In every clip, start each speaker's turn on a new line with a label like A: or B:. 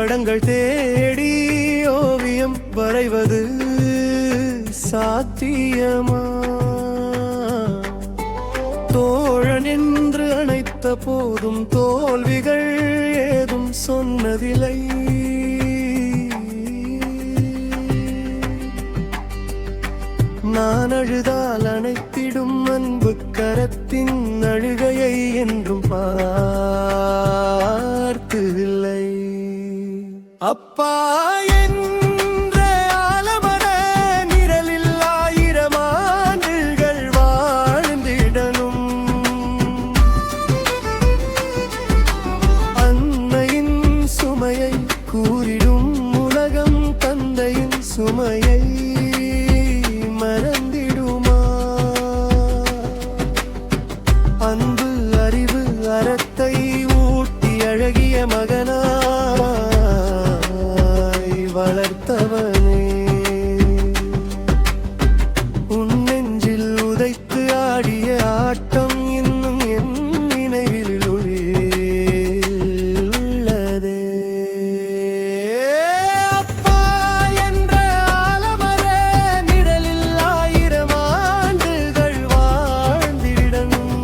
A: படங்கள் தேடி ஓவியம் வரைவது சாத்தியமா? தோழன் என்று அணைத்த போதும் தோல்விகள் ஏதும் சொன்னதில்லை. நான் அழுதால் அணைத்திடும் அன்பு கரத்தின் அழுகையை என்றும் பார்த்ததில்லை. அப்பா என்ற ஆலமர நிழலில் 1000 ஆண்டுகள் வாழ்ந்திடணும். அன்னையின் சுமையை கூறிடும் உலகம் தந்தையின் சுமையை மறந்திடுமா? அன்பு அறிவு அறத்தை ஊட்டி அழகிய மகனாய் வளர்த்தவனே, உன் நெஞ்சில் உதைத்து ஆடிய ஆட்டம் இன்னும் என் நினைவில் உள்ளதே. அப்பா என்ற ஆலமர நிழலில் 1000 ஆண்டுகள் வாழ்ந்திடணும்.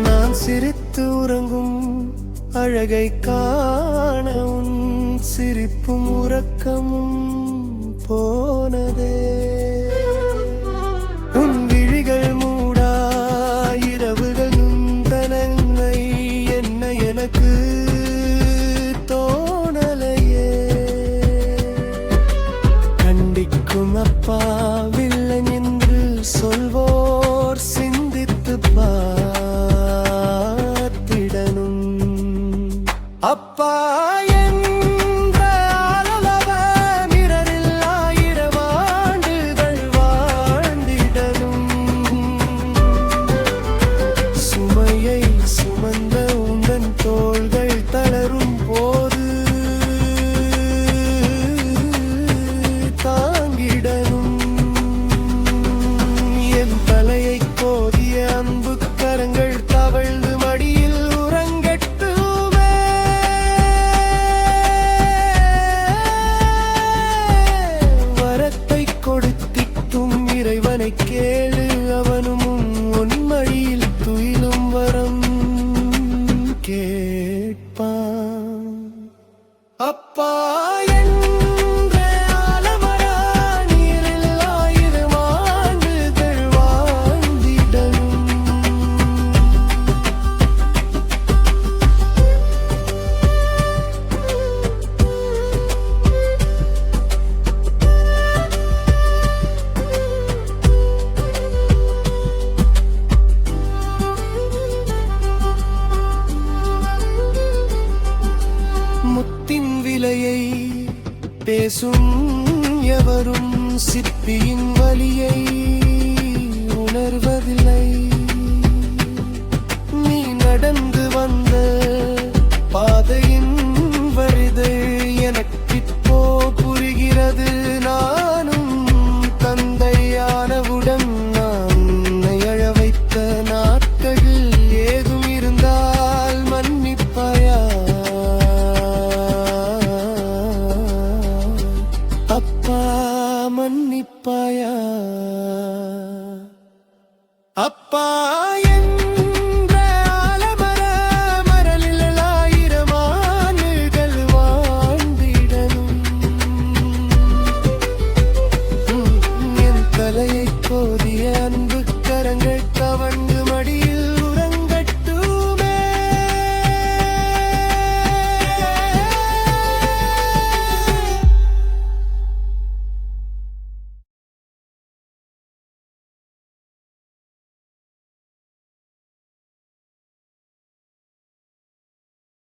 A: நான் சிரித்து உறங்கும் அழகை காண உன் சிரிப்பும் உறக்கமும் போனதே. உன் விழிகள் மூடா இரவுகள் நுந்தனங்களை என்ன எனக்கு தோணலையே. கண்டிக்கும் அப்பா வில்லன் என்று சொல்வோர் சிந்தித்து பார்த்திடணும். அப்பா என்ற ஆலமர நிழலில் 1000 ஆண்டுகள் வாழ்ந்திடணும். சுமையை சுமந்த உந்தன் தோள்கள் தளரும் போது தாங்கிடணும். என் தலையை கோதிய அன்பு கரங்கள் தவழ்ந்து மடியில் உறங்கட்டுமே. வரத்தை கொடுத்திட்டும் இறைவனை கேளு, அவனும் உன் மடியில் துயிலும் வரம் கேட்பான். அப்பா என்ற ஆலமர நிழலில் 1000 ஆண்டுகள் வாழ்ந்திடணும். முத்தின் விலையை பேசும் எவரும் சிற்பியின் வலியை உணர்வதில்லை. நீ நடந்து வந்த பாதையின் வரிதை எனக்கிப்போ புரிகிறது. நானும் தந்தையானவுடன் நான் உன்னை அழ வைத்த நாட்களில் ஏதும் இருந்தால் மன்னிப்பாயா? அப்பா மன்னிப்பாயா? அப்பா